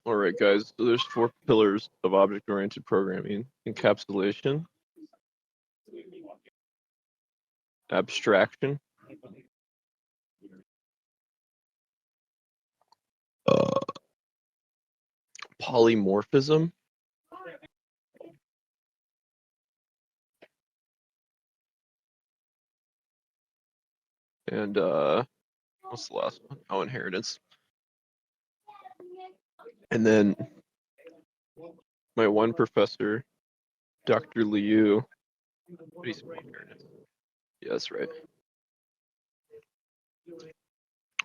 All right, guys, so there's 4 pillars of object-oriented programming: encapsulation, abstraction, polymorphism, and what's the last one? Oh, inheritance. And then my one professor, Dr. Liu, what do you say about inheritance? Yeah, that's right.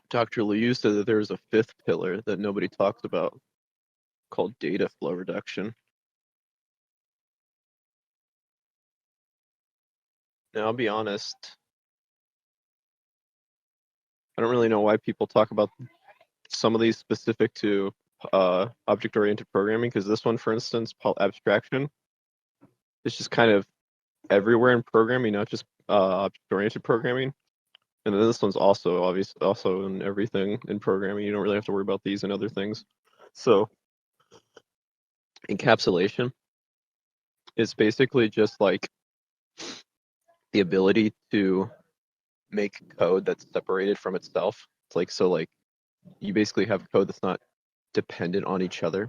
Dr. Liu said that there was a 5th pillar that nobody talks about called data flow reduction. Now, I'll be honest, I don't really know why people talk about some of these specific to object-oriented programming, because this one, for instance, abstraction, is just kind of everywhere in programming, not just object-oriented programming. And then this one's also obviously also in everything in programming. You don't really have to worry about these and other things. So encapsulation is basically just like the ability to make code that's separated from itself. It's like, so like you basically have code that's not dependent on each other.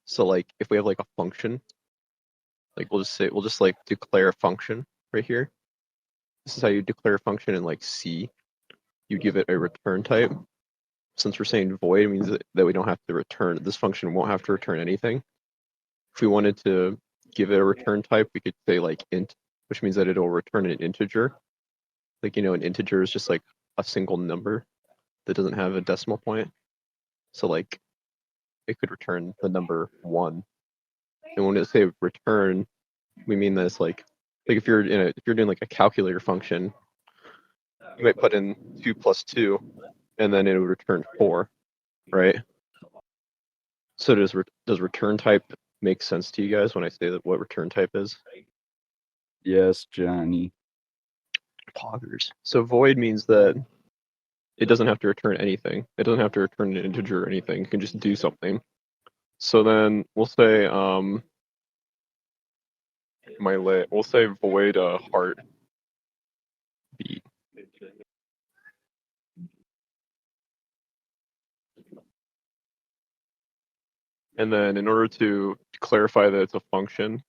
So like if we have like a function, like we'll just like declare a function right here. This is how you declare a function in like C. You give it a return type. Since we're saying void, it means that we don't have to return. This function won't have to return anything. If we wanted to give it a return type, we could say like int, which means that it'll return an integer. Like, you know, an integer is just like a single number that doesn't have a decimal point. So like it could return the number 1. And when it say return, we mean that it's like if you're doing like a calculator function, you might put in 2 plus 2, and then it would return 4, right? So does return type make sense to you guys when I say that what return type is? Yes, Johnny. Poggers. So void means that it doesn't have to return anything. It doesn't have to return an integer or anything. It can just do something. So then we'll say we'll say void heart beat. And then in order to clarify that it's a function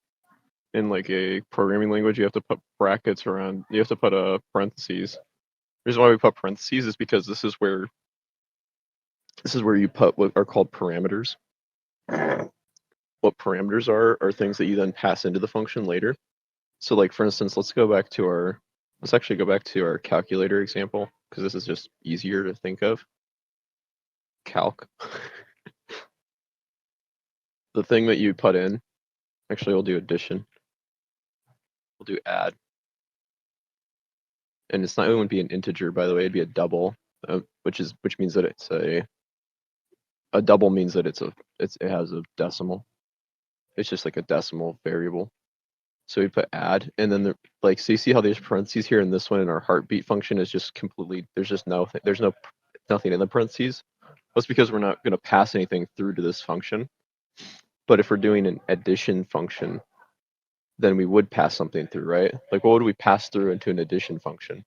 in like a programming language, you have to put brackets around. You have to put parentheses. The reason why we put parentheses is because this is where you put what are called parameters. What parameters are things that you then pass into the function later. So like for instance, let's actually go back to our calculator example, because this is just easier to think of. Calc. The thing that you put in, actually we'll do addition. We'll do add. And it wouldn't be an integer, by the way, it'd be a double, which means that it's a double means that it has a decimal. It's just like a decimal variable. So we put add, and then so you see how there's parentheses here, and this one in our heartbeat function is just completely, there's nothing in the parentheses. That's because we're not going to pass anything through to this function. But if we're doing an addition function, then we would pass something through, right? Like what would we pass through into an addition function?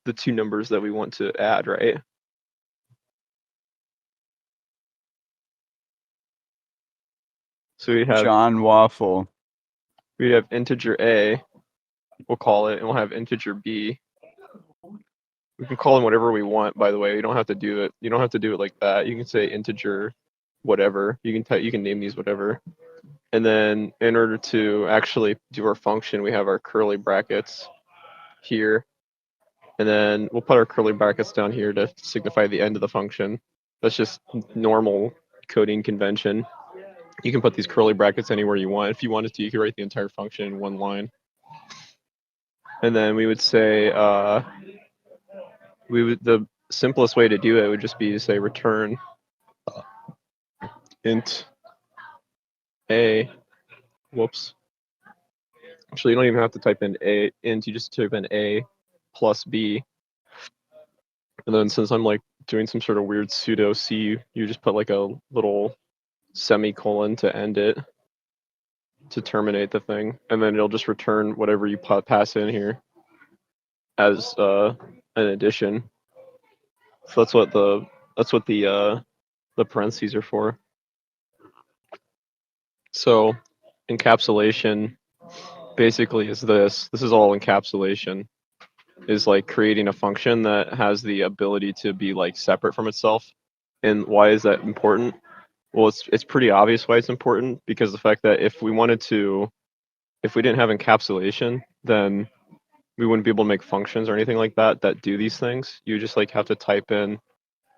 The 2 numbers that we want to add, right? So we have John Waffle. We have integer A, we'll call it, and we'll have integer B. We can call them whatever we want, by the way. You don't have to do it like that. You can say integer whatever. You can name these whatever. And then in order to actually do our function, we have our curly brackets here. And then we'll put our curly brackets down here to signify the end of the function. That's just normal coding convention. You can put these curly brackets anywhere you want. If you wanted to, you could write the entire function in one line. And then we would say, the simplest way to do it would just be to say return int A. Whoops. Actually, you don't even have to type in int, you just type in A plus B. And then since I'm like doing some sort of weird pseudo C, you just put like a little semicolon to end it, to terminate the thing, and then it'll just return whatever you pass in here as an addition. So that's what the parentheses are for. So encapsulation basically is this. This is all encapsulation. Is like creating a function that has the ability to be like separate from itself. And why is that important? Well, it's pretty obvious why it's important, because the fact that if we didn't have encapsulation, then we wouldn't be able to make functions or anything like that that do these things. You just like have to type in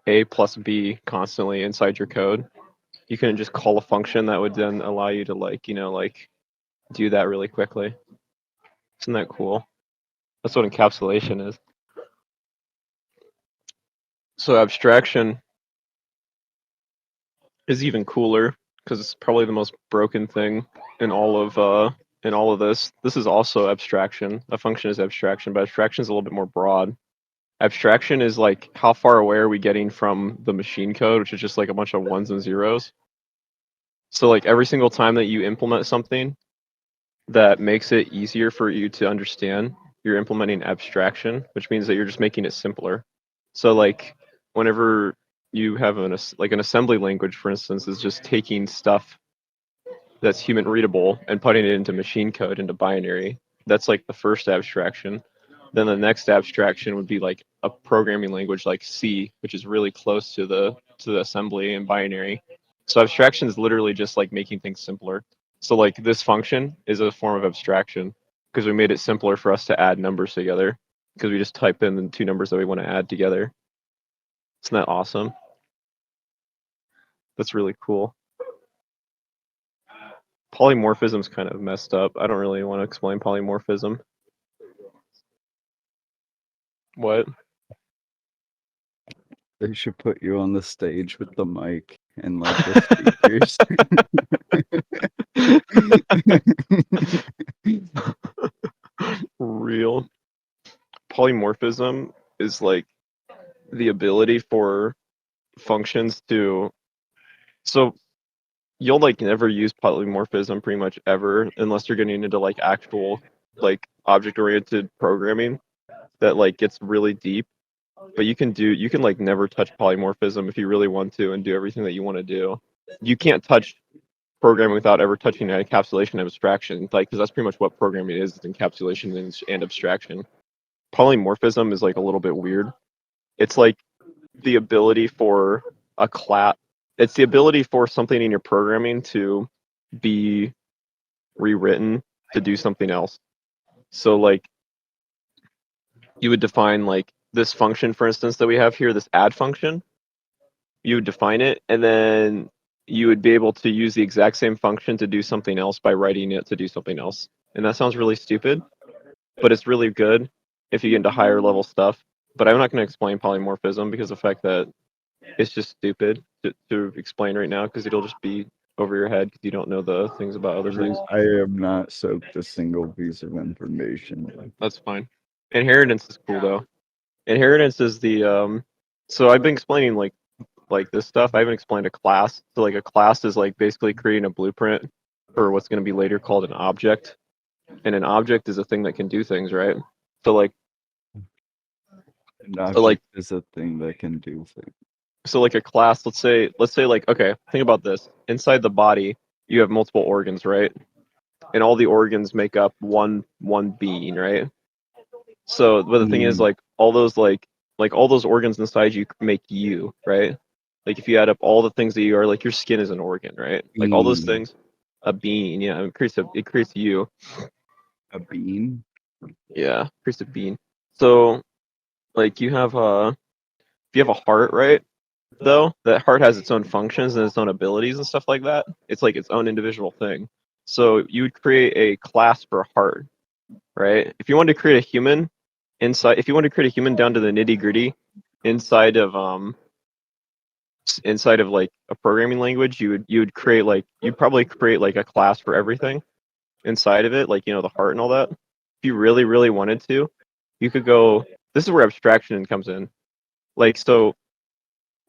a plus b constantly inside your code. You couldn't just call a function that would then allow you to like do that really quickly. Isn't that cool? That's what encapsulation is. So abstraction is even cooler because it's probably the most broken thing in all of this. This is also abstraction. A function is abstraction, but abstraction is a little bit more broad. Abstraction is like how far away are we getting from the machine code, which is just like a bunch of ones and zeros. So like every single time that you implement something that makes it easier for you to understand, you're implementing abstraction, which means that you're just making it simpler. So like whenever you have an assembly language, for instance, is just taking stuff that's human readable and putting it into machine code, into binary. That's like the first abstraction. Then the next abstraction would be like a programming language like C, which is really close to the assembly and binary. So abstraction is literally just like making things simpler. So like this function is a form of abstraction because we made it simpler for us to add numbers together, because we just type in the two numbers that we want to add together. Isn't that awesome? That's really cool. Polymorphism's kind of messed up. I don't really want to explain polymorphism. What? They should put you on the stage with the mic and like the speakers. Real. Polymorphism is like the ability for functions to. So you'll like never use polymorphism pretty much ever unless you're getting into like actual like object-oriented programming that like gets really deep. But you can like never touch polymorphism if you really want to and do everything that you want to do. You can't touch programming without ever touching encapsulation and abstraction, like, because that's pretty much what programming is encapsulation and abstraction. Polymorphism is like a little bit weird. It's like the ability for a class. It's the ability for something in your programming to be rewritten to do something else. So like you would define like this function, for instance, that we have here, this add function. You would define it, and then you would be able to use the exact same function to do something else by writing it to do something else. And that sounds really stupid, but it's really good if you get into higher level stuff. But I'm not going to explain polymorphism because of the fact that it's just stupid to explain right now, because it'll just be over your head because you don't know the things about other things. I have not soaked a single piece of information. That's fine. Inheritance is cool though. Inheritance is the so I've been explaining like this stuff. I haven't explained a class. So like a class is like basically creating a blueprint for what's going to be later called an object. And an object is a thing that can do things, right? So like An object is a thing that can do things. So like a class, let's say like, okay, think about this. Inside the body, you have multiple organs, right? And all the organs make up one being, right? So but the thing is like all those all those organs inside you make you, right? Like if you add up all the things that you are, like your skin is an organ, right? Like all those things, a being, yeah, it creates you. A bean? Yeah, creates a being. So like you have if you have a heart, right? Though that heart has its own functions and its own abilities and stuff like that. It's like its own individual thing. So you would create a class for heart, right? If you wanted to create a human if you wanted to create a human down to the nitty gritty inside of like a programming language, you'd probably create like a class for everything inside of it, like the heart and all that. If you really wanted to, you could go. This is where abstraction comes in. Like, so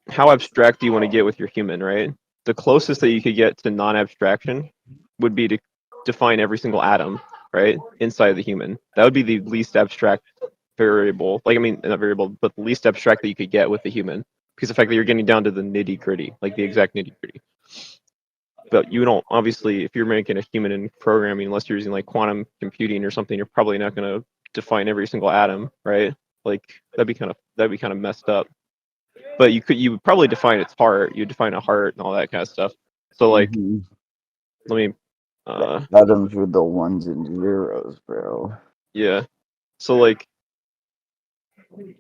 how abstract do you want to get with your human, right? The closest that you could get to non-abstraction would be to define every single atom, right, inside of the human. That would be the least abstract variable. Like, I mean, not variable, but the least abstract that you could get with the human, because the fact that you're getting down to the nitty-gritty, like the exact nitty-gritty. But you don't, obviously, if you're making a human in programming, unless you're using like quantum computing or something, you're probably not going to define every single atom, right? Like, that'd be kind of messed up. But you would probably define its heart. You define a heart and all that kind of stuff. So like, Mhm. let me, Atoms with the ones and zeros, bro. yeah. So like, we'll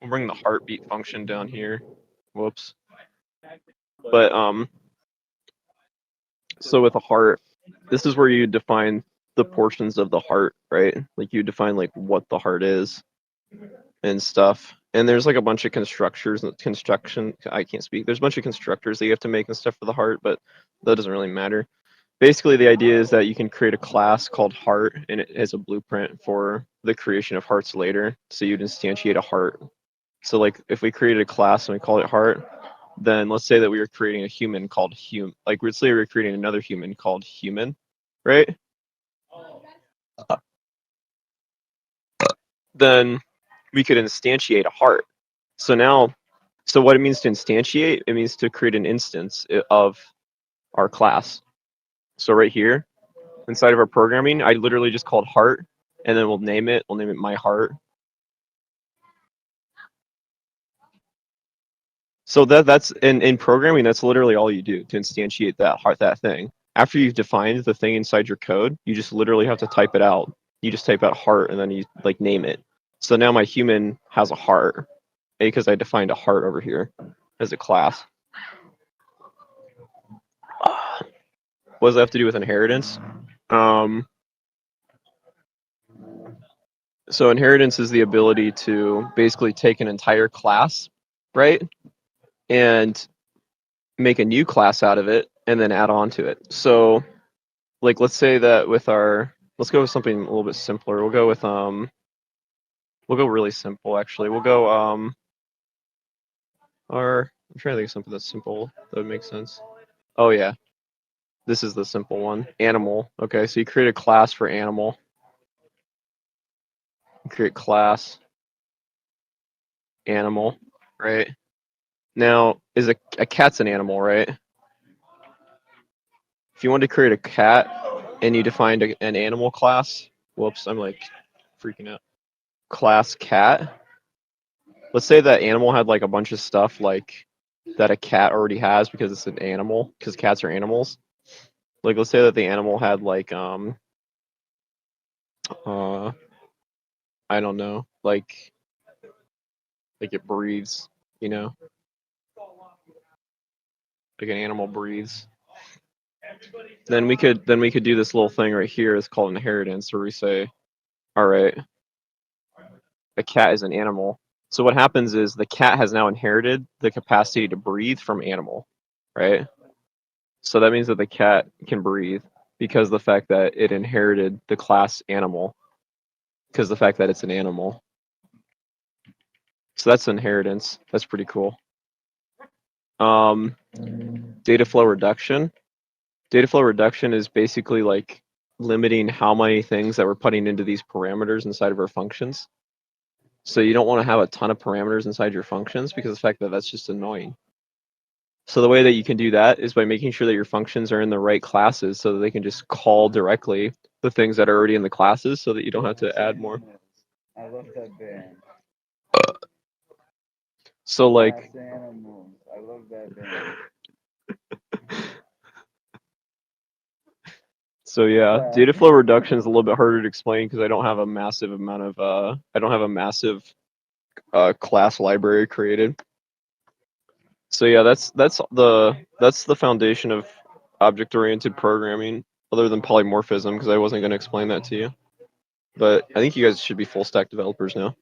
bring the heartbeat function down here. Whoops. But so with a heart, this is where you define the portions of the heart, right? Like you define like what the heart is and stuff. And there's like a bunch of construction. I can't speak. There's a bunch of constructors that you have to make and stuff for the heart, but that doesn't really matter. Basically, the idea is that you can create a class called heart, and it has a blueprint for the creation of hearts later. So you'd instantiate a heart. So like if we created a class and we call it heart, then let's say that we were creating a human called like let's say we were creating another human called human, right? Then we could instantiate a heart. So now, so what it means to instantiate, it means to create an instance of our class. So right here, inside of our programming, I literally just called heart, and then we'll name it my heart. So that's in programming, that's literally all you do to instantiate that thing. After you've defined the thing inside your code, you just literally have to type it out. You just type out heart and then you like name it. So now my human has a heart because I defined a heart over here as a class. What does that have to do with inheritance? So inheritance is the ability to basically take an entire class, right, and make a new class out of it and then add on to it. So like let's say that with let's go with something a little bit simpler. We'll go with we'll go really simple actually. We'll go I'm trying to think of something that's simple that would make sense. Oh yeah. This is the simple one. Animal. Okay, so you create a class for animal. Create class animal, right? Now, is a cat's an animal, right? If you want to create a cat and you defined an animal class, whoops, I'm like freaking out. Class cat. Let's say that animal had like a bunch of stuff like that a cat already has because it's an animal, because cats are animals. Like let's say that the animal had like I don't know, like it breathes, you know? Like an animal breathes. Then we could do this little thing right here. It's called inheritance, where we say, all right, a cat is an animal. So what happens is the cat has now inherited the capacity to breathe from animal, right? So that means that the cat can breathe because the fact that it inherited the class animal, because the fact that it's an animal. So that's inheritance. That's pretty cool. Data flow reduction. Data flow reduction is basically like limiting how many things that we're putting into these parameters inside of our functions. So you don't want to have a ton of parameters inside your functions because of the fact that that's just annoying. So the way that you can do that is by making sure that your functions are in the right classes so that they can just call directly the things that are already in the classes so that you don't have to add more. I love that band. So like Animals. I love that band. So yeah, data flow reduction is a little bit harder to explain because I don't have a massive amount of I don't have a massive class library created. So yeah, that's the foundation of object-oriented programming, other than polymorphism, because I wasn't going to explain that to you. But I think you guys should be full stack developers now.